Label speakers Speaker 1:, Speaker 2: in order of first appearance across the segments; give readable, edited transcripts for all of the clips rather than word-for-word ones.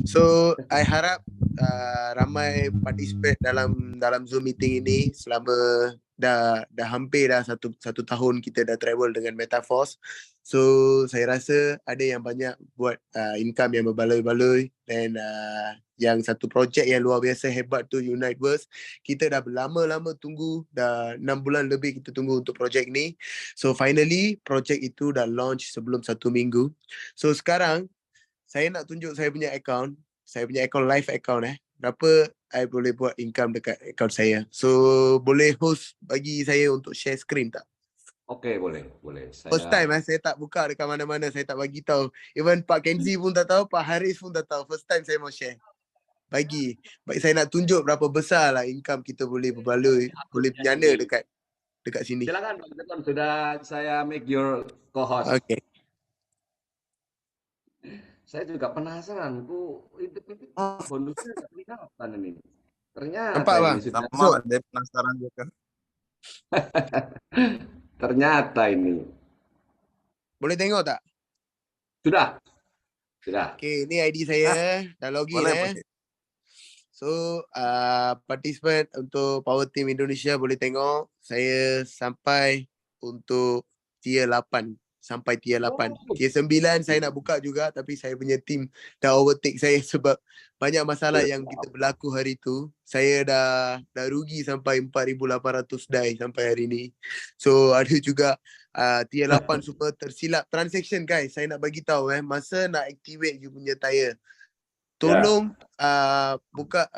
Speaker 1: So I harap ramai participate dalam Zoom meeting ini selama dah hampir dah satu tahun kita dah travel dengan Metaforce. So saya rasa ada yang banyak buat income yang berbaloi-baloi, dan yang satu projek yang luar biasa hebat tu Uniteverse. Kita dah berlama-lama tunggu, dah 6 bulan lebih kita tunggu untuk projek ni. So finally projek itu dah launch sebelum 1 minggu. So sekarang saya nak tunjuk saya punya account live account berapa I boleh buat income dekat account saya. So boleh host bagi saya untuk share screen tak?
Speaker 2: Oke, boleh.
Speaker 1: First time saya tak buka dekat mana-mana, saya tak bagi tahu. Even Pak Kenzi pun tak tahu, Pak Haris pun tak tahu. First time saya mau share. Bagi saya nak tunjuk berapa besar lah income kita boleh berbaloi, boleh berjana dekat sini.
Speaker 2: Silakan Pak Keton, sudah saya make your co-host.
Speaker 1: Okay.
Speaker 2: Saya juga penasaran, Bu, itu bonusnya nggak kelihatan ini. Ternyata
Speaker 1: Nampak
Speaker 2: ini
Speaker 1: bang?
Speaker 2: sudah.
Speaker 3: Sama, dia penasaran juga.
Speaker 2: Ternyata ini.
Speaker 1: Boleh tengok tak?
Speaker 2: Sudah.
Speaker 1: Okay, ini ID saya. Dah login
Speaker 3: Boleh,
Speaker 1: So participant untuk Power Team Indonesia boleh tengok saya sampai untuk tier 8. Sampai tier 8. Tier 9 saya nak buka juga, tapi saya punya team dah overtake saya sebab banyak masalah yang kita berlaku hari tu. Saya dah rugi sampai 4,800 DAI sampai hari ni. So ada juga tier 8 super tersilap transaction guys. Saya nak bagi tahu masa nak activate you punya tire, tolong buka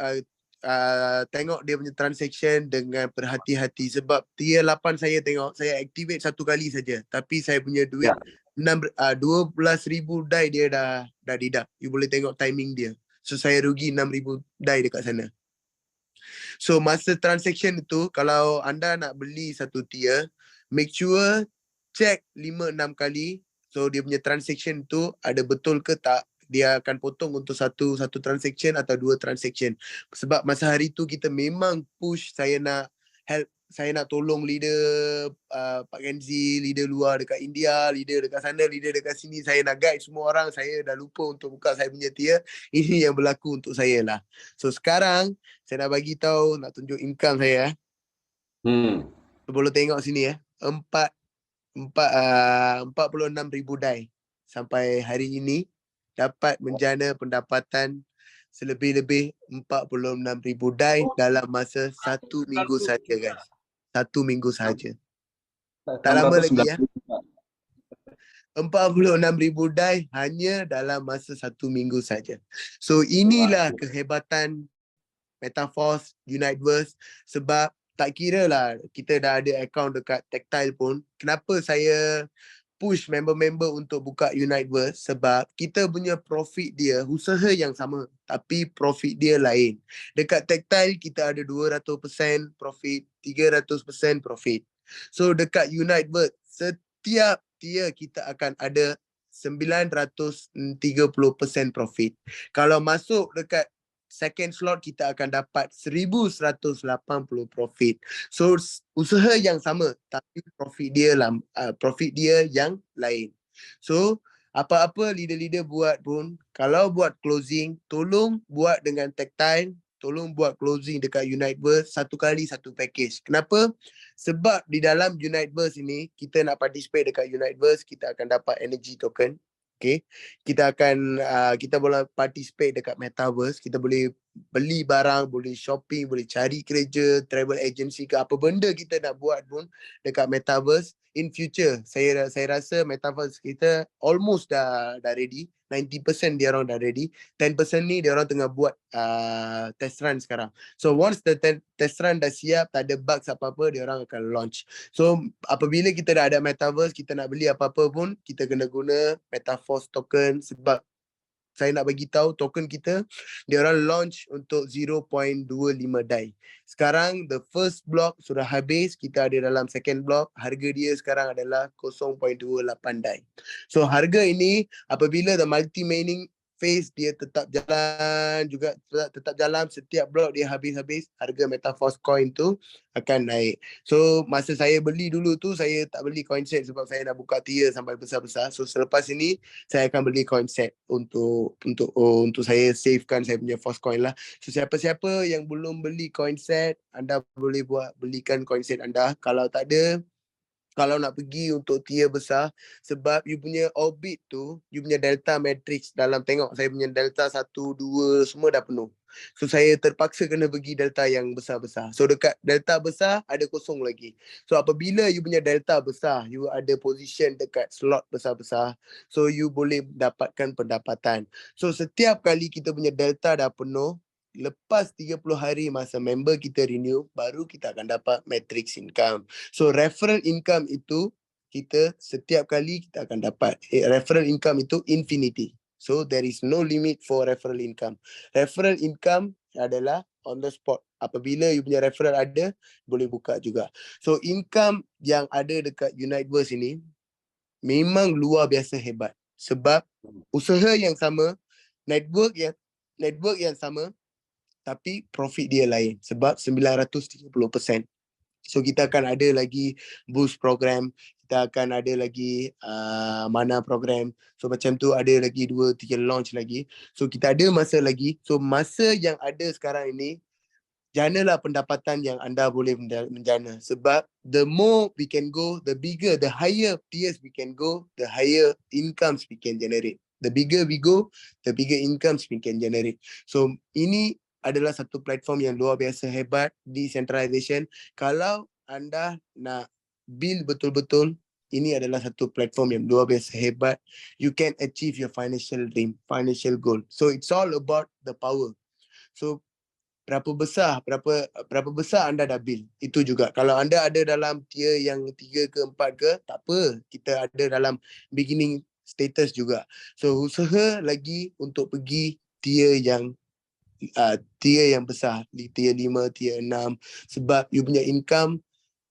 Speaker 1: tengok dia punya transaction dengan berhati-hati, sebab tier 8 saya tengok saya activate satu kali saja, tapi saya punya duit 12,000 DAI dia dah deduct. You boleh tengok timing dia. So saya rugi 6,000 DAI dekat sana. So masa transaction itu, kalau anda nak beli satu tier, make sure check 5-6 kali. So dia punya transaction tu ada betul ke tak, dia akan potong untuk satu transaction atau 2 transaction. Sebab masa hari tu kita memang push, saya nak help, saya nak tolong leader Pak Kenzi, leader luar dekat India, leader dekat sana, leader dekat sini. Saya nak guide semua orang. Saya dah lupa untuk buka saya punya tier. Ini yang berlaku untuk saya lah. So sekarang saya nak bagi tahu, nak tunjuk income saya. Boleh tengok sini 46,000 DAI sampai hari ini, dapat menjana pendapatan selebih-lebih 46,000 DAI dalam masa 1 minggu saja guys. 1 minggu saja. Tak lama lagi 46,000 DAI hanya dalam masa 1 minggu saja. So inilah kehebatan Metaforce, Uniteverse. Sebab tak kira lah kita dah ada account dekat Tactile pun, kenapa saya push member-member untuk buka Uniteverse? Sebab kita punya profit dia, usaha yang sama, tapi profit dia lain. Dekat Tactile kita ada 200% profit, 300% profit. So dekat Uniteverse, setiap tier kita akan ada 930% profit. Kalau masuk dekat second slot kita akan dapat 1,180 profit. So usaha yang sama, tapi profit dia yang lain. So apa-apa leader-leader buat pun, kalau buat closing, tolong buat dengan Tactile, tolong buat closing dekat Uniteverse satu kali satu package. Kenapa? Sebab di dalam Uniteverse ini, kita nak participate dekat Uniteverse, kita akan dapat energy token. Okay, kita akan kita boleh participate dekat Metaverse, kita boleh beli barang, boleh shopping, boleh cari kerja, travel agency ke apa benda kita nak buat pun dekat Metaverse. In future, saya rasa Metaverse kita almost dah ready. 90% dia orang dah ready. 10% ni dia orang tengah buat test run sekarang. So once the test run dah siap, tak ada bugs apa-apa, dia orang akan launch. So apabila kita dah ada Metaverse, kita nak beli apa-apa pun, kita kena guna Metaforce token. Sebab saya nak bagi tahu token kita, dia orang launch untuk 0.25 DAI. Sekarang the first block sudah habis, kita ada dalam second block, harga dia sekarang adalah 0.28 DAI. So harga ini apabila the multi mining Phase dia tetap jalan juga, tetap jalan, setiap blok dia habis-habis, harga MetaForce coin tu akan naik. So masa saya beli dulu tu, saya tak beli coin set sebab saya dah buka tier sampai besar-besar. So selepas ini saya akan beli coin set untuk saya savekan saya punya Force coin lah. So siapa-siapa yang belum beli coin set, anda boleh belikan coin set anda. Kalau tak ada, kalau nak pergi untuk tier besar, sebab you punya orbit tu, you punya delta matrix dalam, tengok saya punya delta 1, 2 semua dah penuh. So saya terpaksa kena pergi delta yang besar-besar. So dekat delta besar ada kosong lagi. So apabila you punya delta besar, you ada position dekat slot besar-besar, so you boleh dapatkan pendapatan. So setiap kali kita punya delta dah penuh, lepas 30 hari masa member kita renew, baru kita akan dapat matrix income. So referral income itu kita setiap kali kita akan dapat. Referral income itu infinity. So there is no limit for referral income. Referral income adalah on the spot. Apabila you punya referral ada, boleh buka juga. So income yang ada dekat Uniteverse ini memang luar biasa hebat. Sebab usaha yang sama, network yang sama, tapi profit dia lain sebab 930%. So kita akan ada lagi boost program, kita akan ada lagi mana program. So macam tu ada lagi 2-3 launch lagi. So kita ada masa lagi. So masa yang ada sekarang ini, janalah pendapatan yang anda boleh menjana. Sebab the more we can go, the bigger, the higher tiers we can go, the higher incomes we can generate. The bigger we go, the bigger incomes we can generate. So ini adalah satu platform yang luar biasa hebat, decentralization. Kalau anda nak build betul-betul, ini adalah satu platform yang luar biasa hebat. You can achieve your financial dream, financial goal. So it's all about the power. So berapa besar anda dah build, itu juga. Kalau anda ada dalam tier yang 3 ke 4 ke, tak apa, kita ada dalam beginning status juga. So usaha lagi untuk pergi tier yang besar, di tier 5, tier 6, sebab you punya income,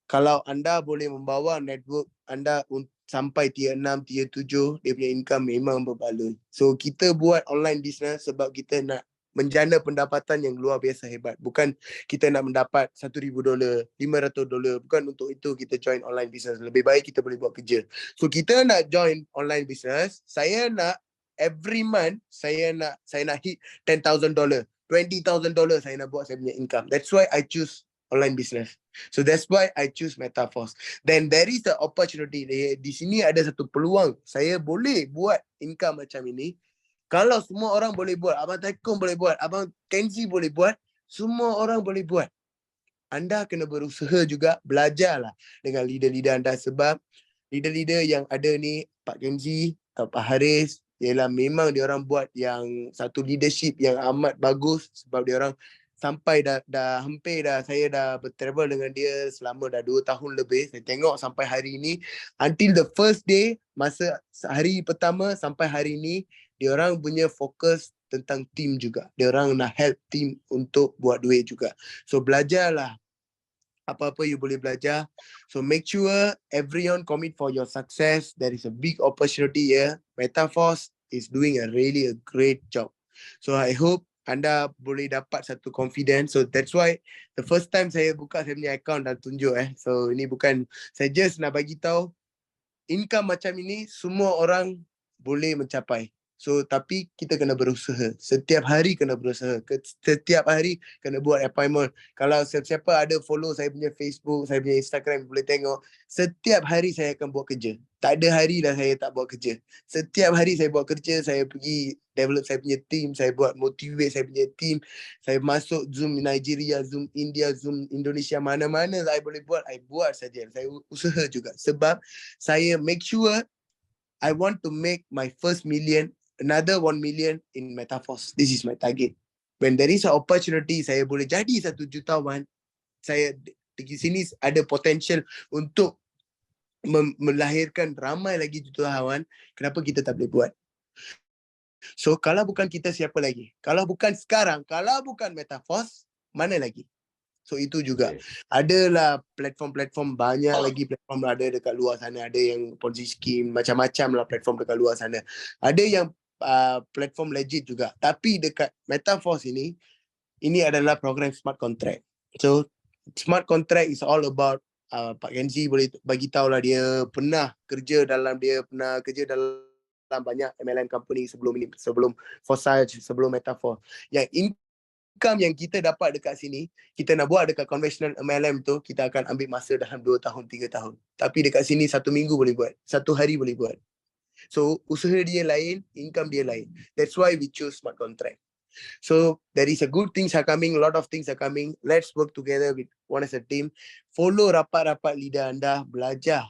Speaker 1: kalau anda boleh membawa network anda sampai tier 6, tier 7, dia punya income memang berbaloi. So kita buat online business sebab kita nak menjana pendapatan yang luar biasa hebat. Bukan kita nak mendapat $1,000, $500. Bukan untuk itu kita join online business. Lebih baik kita boleh buat kerja. So kita nak join online business, saya nak every month saya nak hit $10,000, $20,000 saya nak buat saya punya income. That's why I choose online business. So that's why I choose MetaForce. Then there is the opportunity. Di sini ada satu peluang. Saya boleh buat income macam ini. Kalau semua orang boleh buat, Abang Taikum boleh buat, Abang Kenzi boleh buat, semua orang boleh buat. Anda kena berusaha juga, belajarlah dengan leader-leader anda. Sebab leader-leader yang ada ni, Pak Kenzi, Pak Haris, ialah memang dia orang buat yang satu leadership yang amat bagus. Sebab dia orang sampai dah hampir dah, saya dah bertravel dengan dia selama dah 2 tahun lebih. Saya tengok sampai hari ini, until the first day, masa hari pertama sampai hari ini, dia orang punya fokus tentang team juga. Dia orang nak help team untuk buat duit juga. So belajarlah apa-apa you boleh belajar. So make sure everyone commit for your success. There is a big opportunity here. MetaForce is doing a great job. So I hope anda boleh dapat satu confidence. So that's why the first time saya buka saya punya account dan tunjuk So ini bukan, saya just nak bagi tahu income macam ini semua orang boleh mencapai. So tapi kita kena berusaha. Setiap hari kena berusaha. Setiap hari kena buat appointment. Kalau siapa ada follow saya punya Facebook, saya punya Instagram, boleh tengok. Setiap hari saya akan buat kerja. Tak ada hari dah saya tak buat kerja. Setiap hari saya buat kerja, saya pergi develop saya punya team, saya buat motivate saya punya team. Saya masuk Zoom Nigeria, Zoom India, Zoom Indonesia, mana-mana saya boleh buat, I buat saja. Saya usaha juga. Sebab saya make sure I want to make my first million, another 1 million in MetaForce. This is my target. When there is an opportunity, saya boleh jadi 1 jutawan. Saya di sini ada potential untuk melahirkan ramai lagi jutawan. Kenapa kita tak boleh buat? So kalau bukan kita, siapa lagi? Kalau bukan sekarang, kalau bukan MetaForce, mana lagi? So itu juga. Adalah platform-platform, banyak lagi platform ada dekat luar sana. Ada yang Ponzi scheme, macam-macam lah platform dekat luar sana. Ada yang platform legit juga. Tapi dekat Metaforce ini adalah program smart contract. So smart contract is all about Pak Kenzi boleh bagi tahu lah, dia pernah kerja dalam banyak MLM company sebelum ini, sebelum Forsage, sebelum Metaforce. Yang income yang kita dapat dekat sini, kita nak buat dekat conventional MLM tu, kita akan ambil masa dalam 2 tahun, 3 tahun. Tapi dekat sini 1 minggu boleh buat, 1 hari boleh buat. So usaha dia lain, income dia lain. That's why we choose smart contract. So there is a good things are coming, a lot of things are coming. Let's work together with one as a team. Follow rapat-rapat leader anda, belajar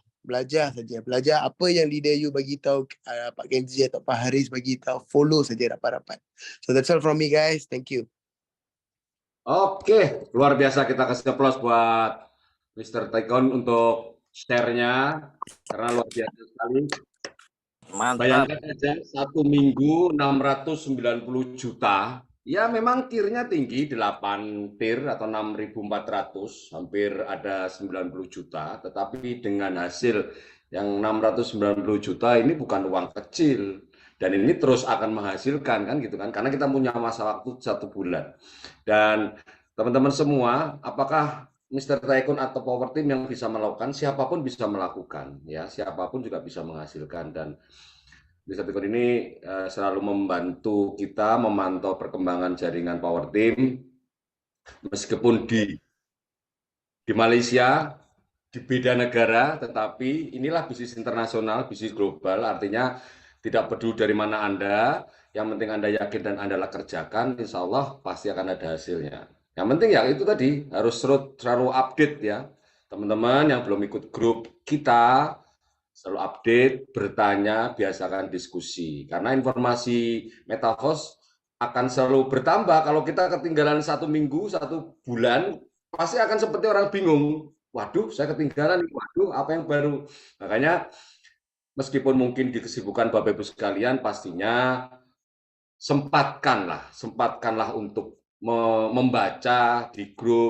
Speaker 1: saja. Belajar apa yang leader you bagi tahu, Pak Kenzi atau Pak Haris bagi tahu, follow saja rapat-rapat. So that's all from me guys. Thank you.
Speaker 2: Oke, luar biasa, kita kasih aplaus buat Mr. Taikon untuk share-nya karena luar biasa sekali.
Speaker 3: Mantap.
Speaker 2: Bayangkan aja 1 minggu 690 juta. Ya memang tirnya tinggi, 8 tir atau 6.400, hampir ada 90 juta. Tetapi dengan hasil yang 690 juta ini bukan uang kecil. Dan ini terus akan menghasilkan kan gitu kan. Karena kita punya masa waktu 1 bulan. Dan teman-teman semua, apakah Mr. Taikon atau Power Team yang bisa melakukan, siapapun bisa melakukan, ya siapapun juga bisa menghasilkan. Dan Mr. Taikon ini selalu membantu kita memantau perkembangan jaringan Power Team, meskipun di Malaysia, di beda negara, tetapi inilah bisnis internasional, bisnis global, artinya tidak peduli dari mana Anda, yang penting Anda yakin dan Anda kerjakan, insya Allah pasti akan ada hasilnya. Yang penting ya itu tadi, harus selalu update ya. Teman-teman yang belum ikut grup kita, selalu update, bertanya, biasakan diskusi. Karena informasi Metaforce akan selalu bertambah. Kalau kita ketinggalan 1 minggu, 1 bulan, pasti akan seperti orang bingung. Waduh, saya ketinggalan, waduh, apa yang baru? Makanya, meskipun mungkin di kesibukan Bapak Ibu sekalian, pastinya sempatkanlah untuk membaca di grup,